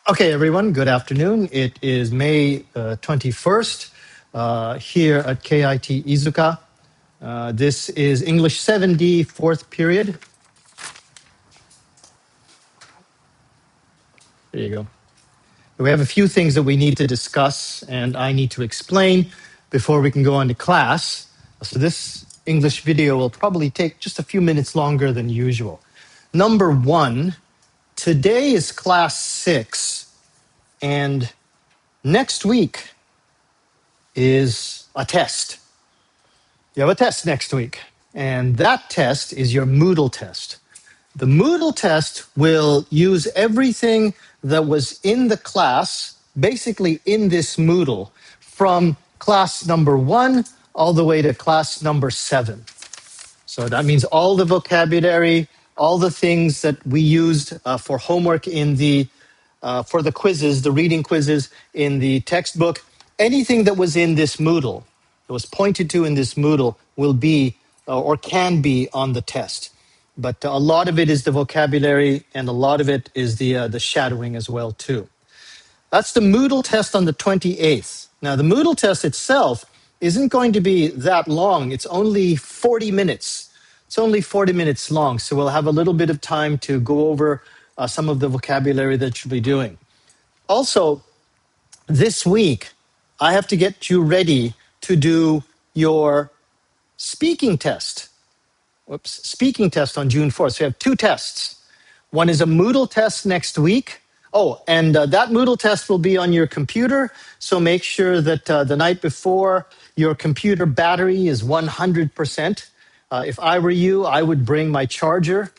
Okay, everyone, good afternoon. It is May 21st here at KIT Iizuka. This is English 7D, fourth period. There you go. We have a few things that we need to discuss and I need to explain before we can go on to class. So this English video will probably take just a few minutes longer than usual. Number one, today is class 6 and next week is a test. You have a test next week, and that test is your Moodle test. The Moodle test will use everything that was in the class, basically in this Moodle, from class number 1 all the way to class number 7. So that means all the vocabulary, all the things that we used for homework in the for the quizzes, the reading quizzes in the textbook, anything that was in this Moodle, that was pointed to in this Moodle, will be or can be on the test. But a lot of it is the vocabulary, and a lot of it is the shadowing as well too. That's the Moodle test on the 28th. Now, the Moodle test itself isn't going to be that long. It's only 40 minutes. It's only 40 minutes long, so we'll have a little bit of time to go over some of the vocabulary that you'll be doing. Also, this week, I have to get you ready to do your speaking test. Speaking test on June 4th. So you have two tests. One is a Moodle test next week. Oh, and that Moodle test will be on your computer. So make sure that the night before your computer battery is 100%. If I were you, I would bring my charger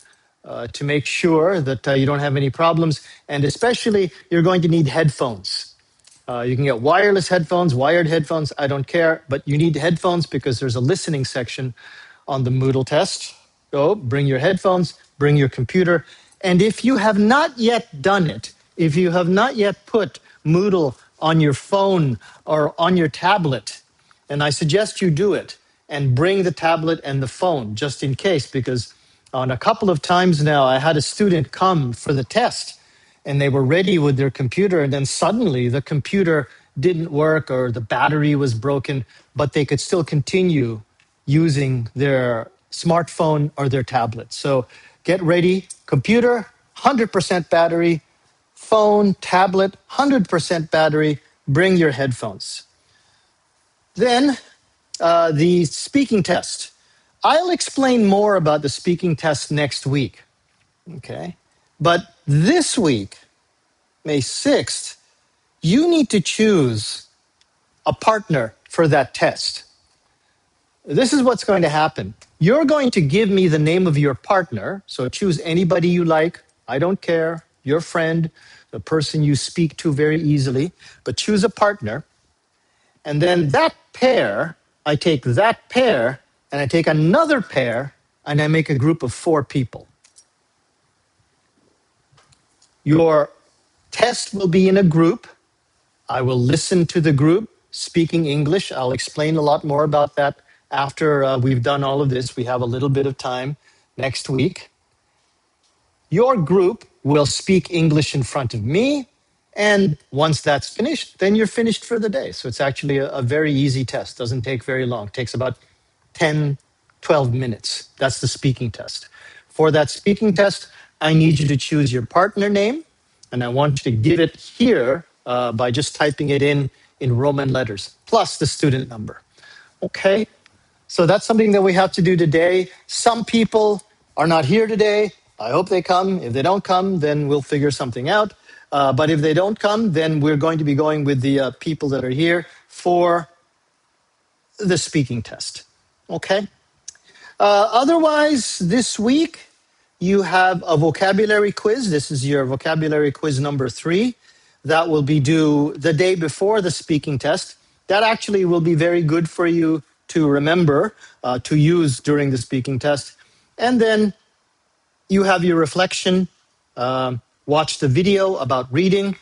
to make sure that you don't have any problems. And especially, you're going to need headphones. You can get wireless headphones, wired headphones, I don't care, but you need headphones because there's a listening section on the Moodle test. So bring your headphones, bring your computer. And if you have not yet done it, if you have not yet put Moodle on your phone or on your tablet, and I suggest you do it, and bring the tablet and the phone just in case, because on a couple of times now, I had a student come for the test and they were ready with their computer, and then suddenly the computer didn't work or the battery was broken, but they could still continue using their smartphone or their tablet. So get ready, computer, 100% battery, phone, tablet, 100% battery, bring your headphones. Then the speaking test. I'll explain more about the speaking test next week, okay? But this week, May 6th, you need to choose a partner for that test. This is what's going to happen. You're going to give me the name of your partner, so choose anybody you like. I don't care, your friend, the person you speak to very easily, but choose a partner. And then that pair, I take that pair, and I take another pair, and I make a group of 4 people. Your test will be in a group. I will listen to the group speaking English. I'll explain a lot more about that after we've done all of this. We have a little bit of time next week. Your group will speak English in front of me. And once that's finished, then you're finished for the day. So it's actually a very easy test. Doesn't take very long. It takes about 10, 12 minutes. That's the speaking test. For that speaking test, I need you to choose your partner name. And I want you to give it here by just typing it in Roman letters, plus the student number. Okay? So that's something that we have to do today. Some people are not here today. I hope they come. If they don't come, then we'll figure something out. But if they don't come, then we're going to be going with the people that are here for the speaking test. Okay? Otherwise, this week, you have a vocabulary quiz. This is your vocabulary quiz number 3. That will be due the day before the speaking test. That actually will be very good for you to remember, to use during the speaking test. And then you have your reflection. Watch the video about reading.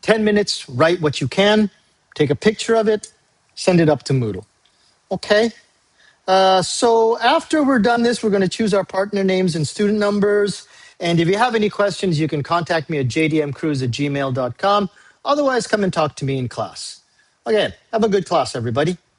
10 minutes, write what you can. Take a picture of it. Send it up to Moodle. Okay? So after we're done this, we're going to choose our partner names and student numbers. And if you have any questions, you can contact me at jdmcruz@gmail.com. Otherwise, come and talk to me in class. Okay, have a good class, everybody.